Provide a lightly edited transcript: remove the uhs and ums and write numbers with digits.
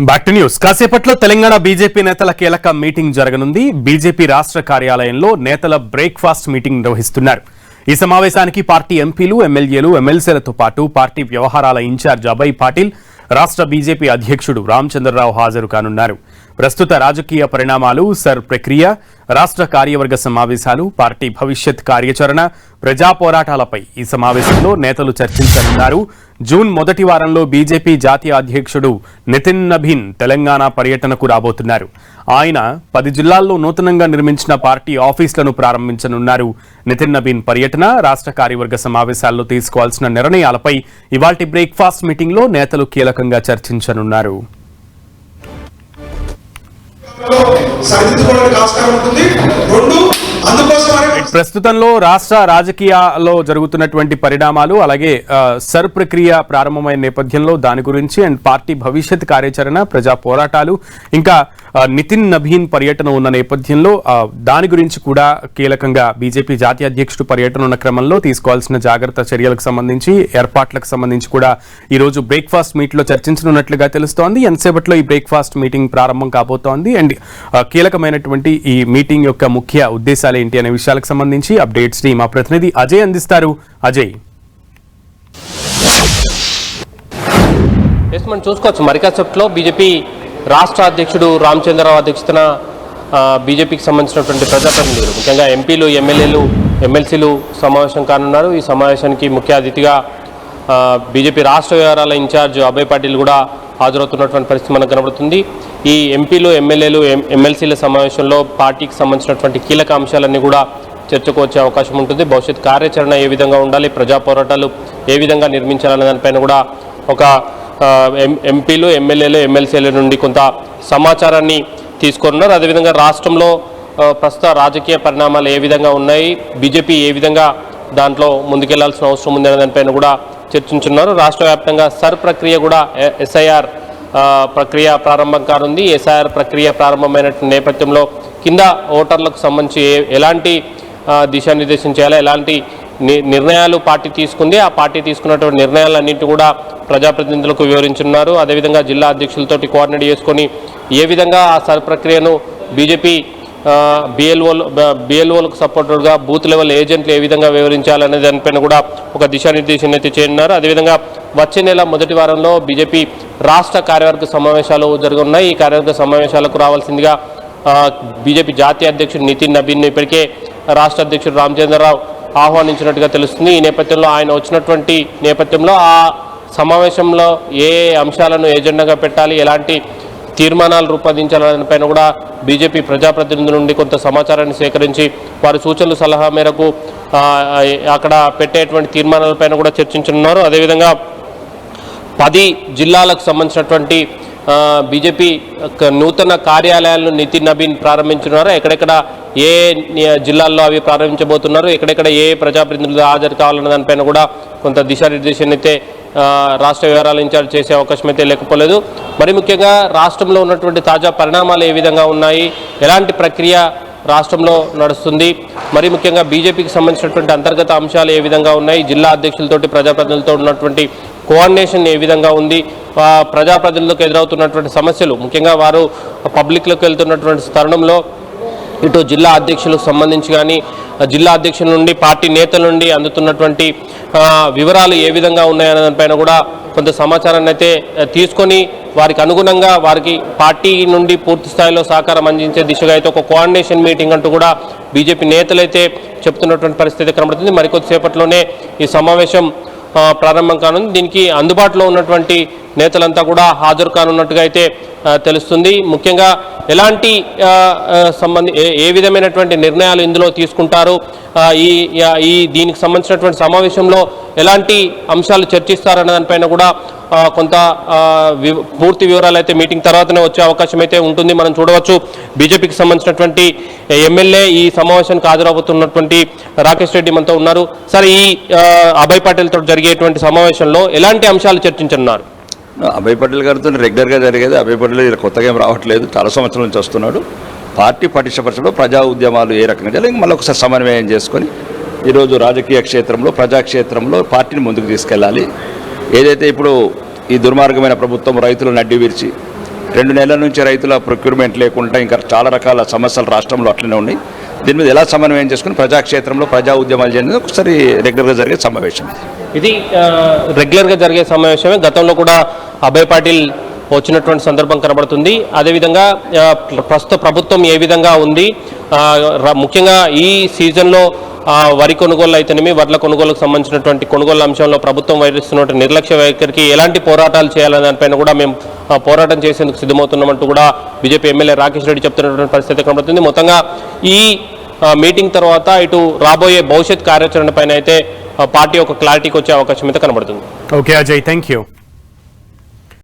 Back to news. కాసేపట్లో Telangana BJP నేతల కీలక మీటింగ్ జరగనుంది. బీజేపీ రాష్ట్ర కార్యాలయంలో నేతల బ్రేక్ఫాస్ట్ మీటింగ్ నిర్వహిస్తున్నారు. ఈ సమావేశానికి పార్టీ ఎంపీలు, ఎమ్మెల్యేలు, ఎమ్మెల్సీలతో పాటు పార్టీ వ్యవహారాల ఇన్ఛార్జ్ అభయ్ పాటిల్, రాష్ట్ర బీజేపీ అధ్యక్షుడు రామచంద్రరావు హాజరు కానున్నారు. ప్రస్తుత రాజకీయ పరిణామాలు, సర్ ప్రక్రియ, రాష్ట్ర కార్యవర్గ సమావేశాలు, పార్టీ భవిష్యత్ కార్యాచరణ, ప్రజా పోరాటాలపై ఈ సమావేశంలో నేతలు చర్చించనున్నారు. జూన్ మొదటి వారంలో బీజేపీ జాతీయ అధ్యక్షుడు నితిన్ నబీన్ తెలంగాణ పర్యటనకు రాబోతున్నారు. ఆయన 10 జిల్లాల్లో నూతనంగా నిర్మించిన పార్టీ ఆఫీసులను ప్రారంభించనున్నారు. నితిన్ నబీన్ పర్యటన, రాష్ట్ర కార్యవర్గ సమావేశాల్లో తీసుకోవాల్సిన నిర్ణయాలపై ఇవాల్టి బ్రేక్ఫాస్ట్ మీటింగ్లో నేతలు కీలకంగా చర్చించనున్నారు. ప్రస్తుతంలో రాష్ట్ర రాజకీయాల్లో జరుగుతున్నటువంటి పరిణామాలు, అలాగే సర్ ప్రక్రియ ప్రారంభమైన నేపథ్యంలో దాని గురించి అండ్ పార్టీ భవిష్యత్ కార్యాచరణ, ప్రజా పోరాటాలు, ఇంకా నితిన్ నబీన్ పర్యటన ఉన్న నేపథ్యంలో దాని గురించి కూడా కీలకంగా బీజేపీ జాతీయ అధ్యక్షుడు పర్యటన ఉన్న క్రమంలో తీసుకోవాల్సిన జాగ్రత్త చర్యలకు సంబంధించి, ఏర్పాట్లకు సంబంధించి కూడా ఈ రోజు బ్రేక్ఫాస్ట్ మీట్ లో చర్చించనున్నట్లుగా తెలుస్తోంది. ఎంతసేపట్లో ఈ బ్రేక్ఫాస్ట్ మీటింగ్ ప్రారంభం కాబోతోంది అండ్ కీలకమైనటువంటి ఈ మీటింగ్ యొక్క ముఖ్య ఉద్దేశాలు ఏంటి అనే విషయాలకు సంబంధించి అప్డేట్స్ ని మా ప్రతినిధి అజయ్ అందిస్తారు. అజయ్, మనం చూసుకోవచ్చు మరికాసేపట్లో బీజేపీ రాష్ట్ర అధ్యక్షుడు రామచంద్రరావు అధ్యక్షతన బీజేపీకి సంబంధించినటువంటి ప్రజాప్రతినిధులు, ముఖ్యంగా ఎంపీలు, ఎమ్మెల్యేలు, ఎమ్మెల్సీలు సమావేశం కానున్నారు. ఈ సమావేశానికి ముఖ్య అతిథిగా బీజేపీ రాష్ట్ర వ్యవహారాల ఇన్ఛార్జ్ అభయ్ పాటిల్ కూడా హాజరవుతున్నటువంటి పరిస్థితి మనకు కనబడుతుంది. ఈ ఎంపీలు, ఎమ్మెల్యేలు, ఎమ్మెల్సీల సమావేశంలో పార్టీకి సంబంధించినటువంటి కీలక అంశాలన్నీ కూడా చర్చకు వచ్చే అవకాశం ఉంటుంది. భవిష్యత్ కార్యాచరణ ఏ విధంగా ఉండాలి, ప్రజా పోరాటాలు ఏ విధంగా నిర్మించాలనే దానిపైన కూడా ఒక ఎంపీలు, ఎమ్మెల్యేలు, ఎమ్మెల్సీల నుండి కొంత సమాచారాన్ని తీసుకున్నారు. అదేవిధంగా రాష్ట్రంలో ప్రస్తుత రాజకీయ పరిణామాలు ఏ విధంగా ఉన్నాయి, బీజేపీ ఏ విధంగా దాంట్లో ముందుకెళ్లాల్సిన అవసరం ఉందనే దానిపైన కూడా చర్చించున్నారు. రాష్ట్ర వ్యాప్తంగా సర్ ప్రక్రియ కూడా ఎస్ఐఆర్ ప్రక్రియ ప్రారంభం కానుంది. ఎస్ఐఆర్ ప్రక్రియ ప్రారంభమైన నేపథ్యంలో కింద ఓటర్లకు సంబంధించి ఎలాంటి దిశానిర్దేశం చేయాలి, ఎలాంటి నిర్ణయాలు పార్టీ తీసుకుంది, ఆ పార్టీ తీసుకున్నటువంటి నిర్ణయాలన్నింటి కూడా ప్రజాప్రతినిధులకు వివరించున్నారు. అదేవిధంగా జిల్లా అధ్యక్షులతోటి కోఆర్డినేట్ చేసుకొని ఏ విధంగా ఆ సర్ ప్రక్రియను బీజేపీ బిఎల్ఓలకు సపోర్టర్గా బూత్ లెవెల్ ఏజెంట్లు ఏ విధంగా వివరించాలనే దానిపైన కూడా ఒక దిశానిర్దేశం అయితే చేయనున్నారు. అదేవిధంగా వచ్చే నెల మొదటి వారంలో బీజేపీ రాష్ట్ర కార్యవర్గ సమావేశాలు జరగనున్నాయి. ఈ కార్యవర్గ సమావేశాలకు రావాల్సిందిగా బీజేపీ జాతీయ అధ్యక్షుడు నితిన్ నబీన్ ఇప్పటికే రాష్ట్ర అధ్యక్షుడు రామచంద్రరావు ఆహ్వానించినట్టుగా తెలుస్తుంది. ఈ నేపథ్యంలో ఆయన వచ్చినటువంటి నేపథ్యంలో ఆ సమావేశంలో ఏ అంశాలను ఎజెండాగా పెట్టాలి, ఎలాంటి తీర్మానాలు రూపొందించాలనే పైన కూడా బీజేపీ ప్రజాప్రతినిధుల నుండి కొంత సమాచారాన్ని సేకరించి వారి సూచనలు, సలహా మేరకు అక్కడ పెట్టేటువంటి తీర్మానాలపైన కూడా చర్చించనున్నారు. అదేవిధంగా 10 జిల్లాలకు సంబంధించినటువంటి బీజేపీ నూతన కార్యాలయాలను నితిన్ నబీన్ ప్రారంభించున్నారు. ఎక్కడెక్కడ ఏ జిల్లాల్లో అవి ప్రారంభించబోతున్నారు, ఎక్కడెక్కడ ఏ ప్రజాప్రతినిధులు హాజరు కావాలన్న దానిపైన కూడా కొంత దిశానిర్దేశం అయితే రాష్ట్ర వ్యవహారాల ఇన్ఛార్జ్ చేసే అవకాశం అయితే లేకపోలేదు. మరి ముఖ్యంగా రాష్ట్రంలో ఉన్నటువంటి తాజా పరిణామాలు ఏ విధంగా ఉన్నాయి, ఎలాంటి ప్రక్రియ రాష్ట్రంలో నడుస్తుంది, మరి ముఖ్యంగా బీజేపీకి సంబంధించినటువంటి అంతర్గత అంశాలు ఏ విధంగా ఉన్నాయి, జిల్లా అధ్యక్షులతోటి ప్రజాప్రతినిధులతో ఉన్నటువంటి కోఆర్డినేషన్ ఏ విధంగా ఉంది, ప్రజాప్రతినిధులకు ఎదురవుతున్నటువంటి సమస్యలు, ముఖ్యంగా వారు పబ్లిక్లోకి వెళ్తున్నటువంటి తరుణంలో ఇటు జిల్లా అధ్యక్షులకు సంబంధించి కానీ జిల్లా అధ్యక్షుల నుండి పార్టీ నేతల నుండి అందుతున్నటువంటి వివరాలు ఏ విధంగా ఉన్నాయనే దానిపైన కూడా కొంత సమాచారాన్ని అయితే తీసుకొని వారికి అనుగుణంగా వారికి పార్టీ నుండి పూర్తి స్థాయిలో సహకారం అందించే దిశగా అయితే ఒక కోఆర్డినేషన్ మీటింగ్ అంటూ కూడా బీజేపీ నేతలైతే చెప్తున్నటువంటి పరిస్థితి కనబడుతుంది. మరికొద్దిసేపట్లోనే ఈ సమావేశం ప్రారంభం కానుంది. దీనికి అందుబాటులో ఉన్నటువంటి నేతలంతా కూడా హాజరు కానున్నట్టుగా అయితే తెలుస్తుంది. ముఖ్యంగా ఎలాంటి ఏ విధమైనటువంటి నిర్ణయాలు ఇందులో తీసుకుంటారు, దీనికి సంబంధించినటువంటి సమావేశంలో ఎలాంటి అంశాలు చర్చిస్తారన్న దానిపైన కూడా కొంత పూర్తి వివరాలు అయితే మీటింగ్ తర్వాతనే వచ్చే అవకాశం అయితే ఉంటుంది. మనం చూడవచ్చు బీజేపీకి సంబంధించినటువంటి ఎమ్మెల్యే ఈ సమావేశానికి హాజరవుతున్నటువంటి రాకేష్ రెడ్డి మనతో ఉన్నారు. సార్, ఈ అభయ్ పాటిల్తో జరిగేటువంటి సమావేశంలో ఎలాంటి అంశాలు చర్చించనున్నారు? అభయ్ పటేల్ గారితో రెగ్యులర్గా జరిగేది. అభయ్ పటేల్ కొత్తగా ఏం రావట్లేదు, చాలా సంవత్సరాల నుంచి వస్తున్నాడు. పార్టీ పటిష్టపరచడం, ప్రజా ఉద్యమాలు ఏ రకంగా చేయాలి, మళ్ళీ ఒకసారి సమన్వయం చేసుకొని ఈరోజు రాజకీయ క్షేత్రంలో, ప్రజాక్షేత్రంలో పార్టీని ముందుకు తీసుకెళ్ళాలి. ఏదైతే ఇప్పుడు ఈ దుర్మార్గమైన ప్రభుత్వం రైతులను అడ్డి విరిచి 2 నెలల నుంచి రైతుల ప్రొక్యూర్మెంట్ లేకుండా ఇంకా చాలా రకాల సమస్యలు రాష్ట్రంలో అట్లనే ఉన్నాయి. దీని మీద ఎలా సమన్వయం చేసుకుని ప్రజాక్షేత్రంలో ప్రజా ఉద్యమాలు చేయడానికి ఒకసారి రెగ్యులర్గా జరిగే సమావేశం ఇది రెగ్యులర్గా జరిగే సమావేశమే. గతంలో కూడా అభయ్ పాటిల్ వచ్చినటువంటి సందర్భం కనబడుతుంది. అదేవిధంగా ప్రస్తుత ప్రభుత్వం ఏ విధంగా ఉంది, ముఖ్యంగా ఈ సీజన్లో వరి కొనుగోలు అయితేనేమి వడ్ల కొనుగోలుకు సంబంధించినటువంటి కొనుగోలు అంశంలో ప్రభుత్వం వహిస్తున్నటువంటి నిర్లక్ష్య వైఖరికి ఎలాంటి పోరాటాలు చేయాలనే దానిపైన కూడా మేము పోరాటం చేసేందుకు సిద్ధమవుతున్నామంటూ కూడా బీజేపీ ఎమ్మెల్యే రాకేష్ రెడ్డి చెప్తున్నటువంటి పరిస్థితి కనబడుతుంది. మొత్తంగా ఈ మీటింగ్ తర్వాత ఇటు రాబోయే భవిష్యత్ కార్యాచరణ పైన అయితే పార్టీ ఒక క్లారిటీకి వచ్చే అవకాశం అయితే కనబడుతుంది. Okay Ajay, thank you.